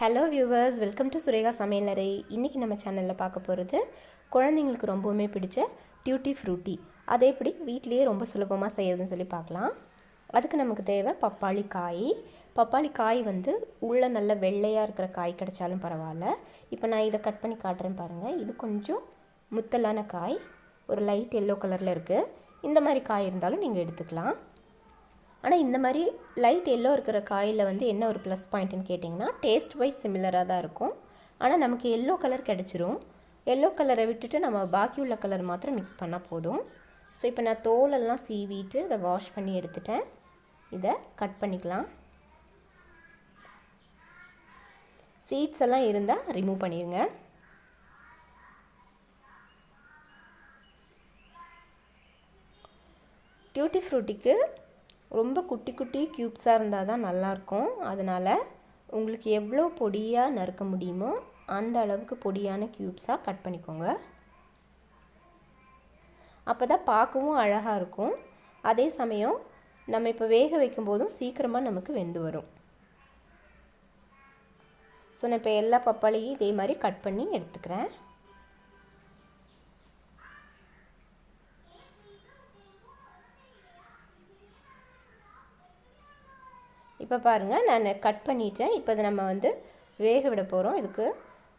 Hello viewers, welcome to Sureka சமையலறை. இன்றைக்கி நம்ம சேனலில் பார்க்க போகிறது குழந்தைங்களுக்கு ரொம்பவுமே பிடிச்ச டியூட்டி ஃப்ரூட்டி. அதை எப்படி வீட்லேயே ரொம்ப சுலபமாக செய்யறதுன்னு சொல்லி பார்க்கலாம். அதுக்கு நமக்கு தேவை பப்பாளி காய் வந்து உள்ளே நல்ல வெள்ளையாக இருக்கிற காய் கிடைச்சாலும் பரவாயில்ல. இப்போ நான் இதை கட் பண்ணி காட்டுறேன் பாருங்கள். இது கொஞ்சம் முத்தலான காய், ஒரு லைட் எல்லோ கலரில் இருக்குது. இந்த மாதிரி காய் இருந்தாலும் நீங்கள் எடுத்துக்கலாம். ஆனால் இந்த மாதிரி லைட் எல்லோ இருக்கிற காயில் வந்து என்ன ஒரு ப்ளஸ் பாயிண்ட்டுன்னு கேட்டிங்கன்னா, டேஸ்ட் வைஸ் சிமிலராக தான் இருக்கும். ஆனால் நமக்கு எல்லோ கலர் கிடச்சிரும். எல்லோ கலரை விட்டுட்டு நம்ம பாக்கி உள்ள கலர் மாத்திரம் மிக்ஸ் பண்ணால் போதும். ஸோ இப்போ நான் தோலெல்லாம் சீவிட்டு அதை வாஷ் பண்ணி எடுத்துட்டேன். இதை கட் பண்ணிக்கலாம். சீட்ஸ் எல்லாம் இருந்தால் ரிமூவ் பண்ணிடுங்க. டியூட்டி ஃப்ரூட்டிக்கு ரொம்ப குட்டி குட்டி க்யூப்ஸாக இருந்தால் தான் நல்லாயிருக்கும். அதனால் உங்களுக்கு எவ்வளோ பொடியாக நறுக்க முடியுமோ அந்த அளவுக்கு பொடியான க்யூப்ஸாக கட் பண்ணிக்கோங்க. அப்போ தான் பார்க்கவும் அழகாக இருக்கும். அதே சமயம் நம்ம இப்போ வேக வைக்கும்போதும் சீக்கிரமாக நமக்கு வெந்து வரும். ஸோ நான் இப்போ எல்லா பப்பாளியும் இதே மாதிரி கட் பண்ணி எடுத்துக்கிறேன். இப்போ பாருங்கள், நான் கட் பண்ணிட்டேன். இப்போ இதை நம்ம வந்து வேக விட போகிறோம். இதுக்கு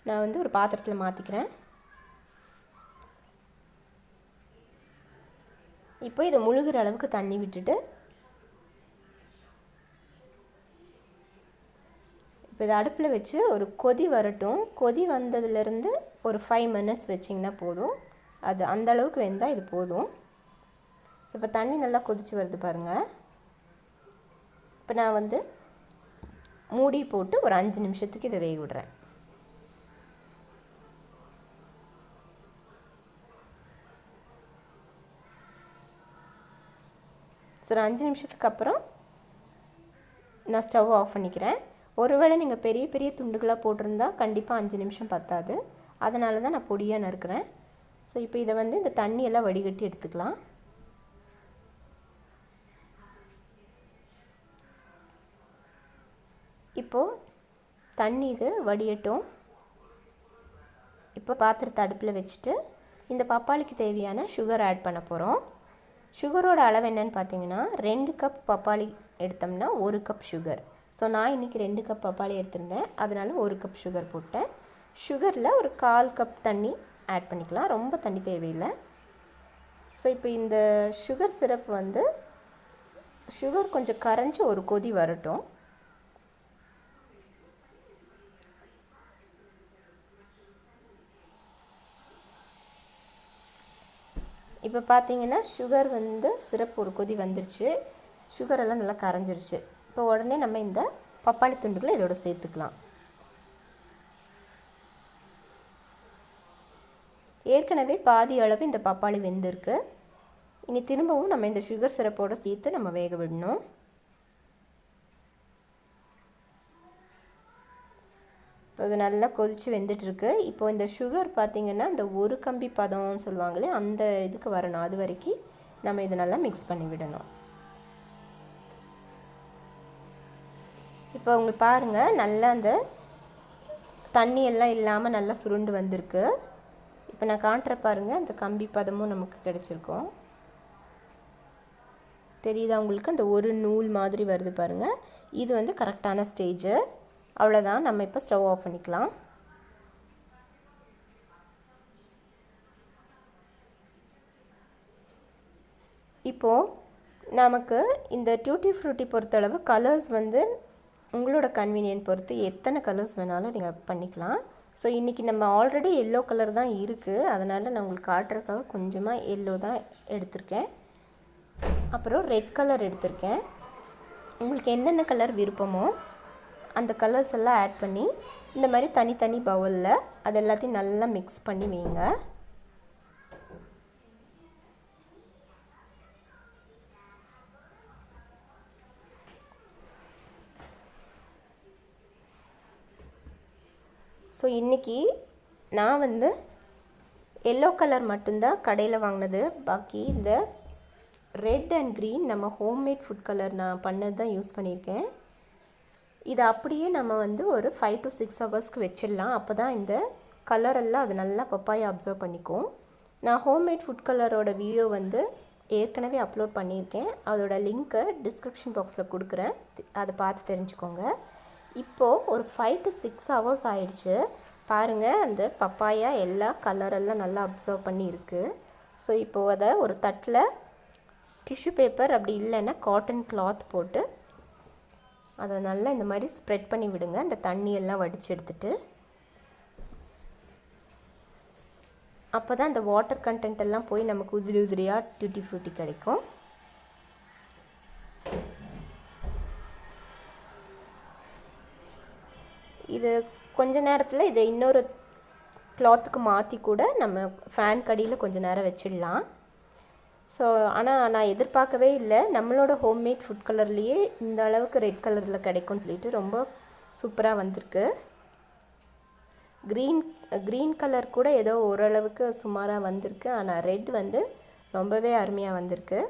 நான் வந்து ஒரு பாத்திரத்தில் மாற்றிக்கிறேன். இப்போ இதை முழுகிற அளவுக்கு தண்ணி விட்டுட்டு இப்போ இதை அடுப்பில் வச்சு ஒரு கொதி வரட்டும். கொதி வந்ததுலேருந்து ஒரு 5 மினிட்ஸ் வச்சிங்கன்னா போதும். அது அந்த அளவுக்கு வெந்தால் இது போதும். ஸோ இப்போ தண்ணி நல்லா கொதித்து வருது பாருங்கள். இப்போ நான் வந்து மூடி போட்டு ஒரு 5 நிமிஷத்துக்கு இதை வேக விடுறேன். ஸோ ஒரு 5 நிமிஷத்துக்கு அப்புறம் நான் ஸ்டவ் ஆஃப் பண்ணிக்கிறேன். ஒருவேளை நீங்கள் பெரிய பெரிய துண்டுகளாக போட்டிருந்தா கண்டிப்பாக 5 நிமிஷம் பத்தாது. அதனால தான் நான் பொடியாக நறுக்கிறேன். ஸோ இப்போ இதை வந்து இந்த தண்ணியெல்லாம் வடிகட்டி எடுத்துக்கலாம். இப்போது தண்ணி இது வடியட்டும். இப்போ பாத்திரத்தை அடுப்பில் வச்சுட்டு இந்த பப்பாளிக்கு தேவையான சுகர் ஆட் பண்ண போகிறோம். சுகரோட அளவு என்னன்னு பார்த்தீங்கன்னா, 2 கப் பப்பாளி எடுத்தோம்னா 1 கப் சுகர். ஸோ நான் இன்றைக்கி 2 கப் பப்பாளி எடுத்திருந்தேன், அதனால 1 கப் சுகர் போட்டேன். சுகரில் ஒரு 1/4 கப் தண்ணி ஆட் பண்ணிக்கலாம். ரொம்ப தண்ணி தேவையில்லை. ஸோ இப்போ இந்த சுகர் சிரப் வந்து சுகர் கொஞ்சம் கரைஞ்சி ஒரு கொதி வரட்டும். இப்போ பார்த்தீங்கன்னா சுகர் வந்து சிரப் ஒரு கொதி வந்துருச்சு. சுகரெல்லாம் நல்லா கரைஞ்சிருச்சு. இப்போ உடனே நம்ம இந்த பப்பாளி துண்டுகளை இதோட சேர்த்துக்கலாம். ஏற்கனவே பாதி அளவு இந்த பப்பாளி வெந்திருக்கு. இனி திரும்பவும் நம்ம இந்த சுகர் சிரப்போடு சேர்த்து நம்ம வேக விடணும். இப்போ இது நல்லா கொதித்து வெந்துட்டுருக்கு. இப்போது இந்த சுகர் பார்த்திங்கன்னா இந்த ஒரு கம்பி பதம்னு சொல்லுவாங்களே அந்த இதுக்கு வரணும். அது வரைக்கும் நம்ம இதை நல்லா மிக்ஸ் பண்ணி விடணும். இப்போ உங்களுக்கு பாருங்கள், நல்லா அந்த தண்ணி எல்லாம் இல்லாமல் நல்லா சுருண்டு வந்திருக்கு. இப்போ நான் காட்டுற பாருங்கள், அந்த கம்பி பதமும் நமக்கு கிடச்சிருக்கும். தெரியுதா உங்களுக்கு? அந்த ஒரு நூல் மாதிரி வருது பாருங்கள். இது வந்து கரெக்டான ஸ்டேஜு. அவ்வளோதான். நம்ம இப்போ ஸ்டவ் ஆஃப் பண்ணிக்கலாம். இப்போது நமக்கு இந்த டியூட்டி ஃப்ரூட்டி பொறுத்தளவு கலர்ஸ் வந்து உங்களோட கன்வீனியன்ட் பொறுத்து எத்தனை கலர்ஸ் வேணாலும் நீங்கள் பண்ணிக்கலாம். ஸோ இன்றைக்கி நம்ம ஆல்ரெடி எல்லோ கலர் தான் இருக்குது, அதனால் நான் உங்களுக்கு காட்டுறதுக்காக கொஞ்சமாக எல்லோ தான் எடுத்திருக்கேன். அப்புறம் ரெட் கலர் எடுத்திருக்கேன். உங்களுக்கு என்னென்ன கலர் விருப்பமோ அந்த கலர்ஸ் எல்லாம் ஆட் பண்ணி இந்த மாதிரி தனித்தனி பவுலில் அது எல்லாத்தையும் நல்லா மிக்ஸ் பண்ணி வைங்க. ஸோ இன்றைக்கி நான் வந்து எல்லோ கலர் மட்டும்தான் கடையில் வாங்கினது. பாக்கி இந்த ரெட் அண்ட் க்ரீன் நம்ம ஹோம்மேட் ஃபுட் கலர் நான் பண்ணது தான் யூஸ் பண்ணியிருக்கேன். இதை அப்படியே நம்ம வந்து ஒரு 5 to 6 ஹவர்ஸ்க்கு வச்சிடலாம். அப்போ தான் இந்த கலரெல்லாம் அது நல்லா பப்பாயா அப்சர்வ் பண்ணிக்கும். நான் ஹோம்மேட் ஃபுட் கலரோட வீடியோ வந்து ஏற்கனவே அப்லோட் பண்ணியிருக்கேன். அதோட லிங்க்கை டிஸ்கிரிப்ஷன் பாக்ஸில் கொடுக்குறேன், அதை பார்த்து தெரிஞ்சுக்கோங்க. இப்போது ஒரு 5 to 6 ஹவர்ஸ் ஆயிடுச்சு. பாருங்கள், அந்த பப்பாயா எல்லா கலரெல்லாம் நல்லா அப்சர்வ் பண்ணி இருக்குது. ஸோ இப்போது அதை ஒரு தட்டில் டிஷ்யூ பேப்பர் அப்படி இல்லைன்னா காட்டன் கிளாத் போட்டு அதை நல்லா இந்த மாதிரி ஸ்ப்ரெட் பண்ணி விடுங்க. அந்த தண்ணியெல்லாம் வடித்து எடுத்துட்டு, அப்போ தான் அந்த வாட்டர் கண்டென்ட் எல்லாம் போய் நமக்கு உதிரி உதிரியாக டியூட்டி ஃப்ரூட்டி கிடைக்கும். இது கொஞ்ச நேரத்தில் இதை இன்னொரு கிளாத்துக்கு மாற்றி கூட நம்ம ஃபேன் கடியில் கொஞ்சம் நேரம் வச்சிடலாம். ஸோ ஆனால் நான் எதிர்பார்க்கவே இல்லை, நம்மளோட ஹோம்மேட் ஃபுட் கலர்லேயே இந்த அளவுக்கு ரெட் கலரில் கிடைக்கும்னு சொல்லிட்டு ரொம்ப சூப்பராக வந்திருக்கு. க்ரீன் கலர் கூட ஏதோ ஓரளவுக்கு சுமாராக வந்திருக்கு, ஆனால் ரெட் வந்து ரொம்பவே அருமையாக வந்திருக்கு.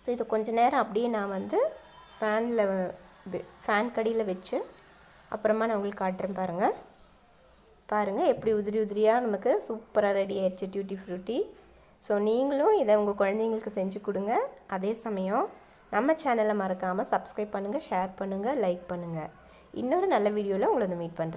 ஸோ இது கொஞ்ச நேரம் அப்படியே நான் வந்து ஃபேன் கடியில் வச்சு அப்புறமா நான் உங்களுக்கு காட்டுறேன். பாருங்கள் எப்படி உதிரி உதிரியாக நமக்கு சூப்பராக ரெடி ஆயிடுச்சு டியூட்டி ஃப்ரூட்டி. ஸோ நீங்களும் இதை உங்கள் குழந்தைங்களுக்கு செஞ்சு கொடுங்க. அதே சமயம் நம்ம சேனலை மறக்காமல் சப்ஸ்கிரைப் பண்ணுங்கள், ஷேர் பண்ணுங்கள், லைக் பண்ணுங்கள். இன்னொரு நல்ல வீடியோவில் உங்களை மீட் பண்ணுறேன்.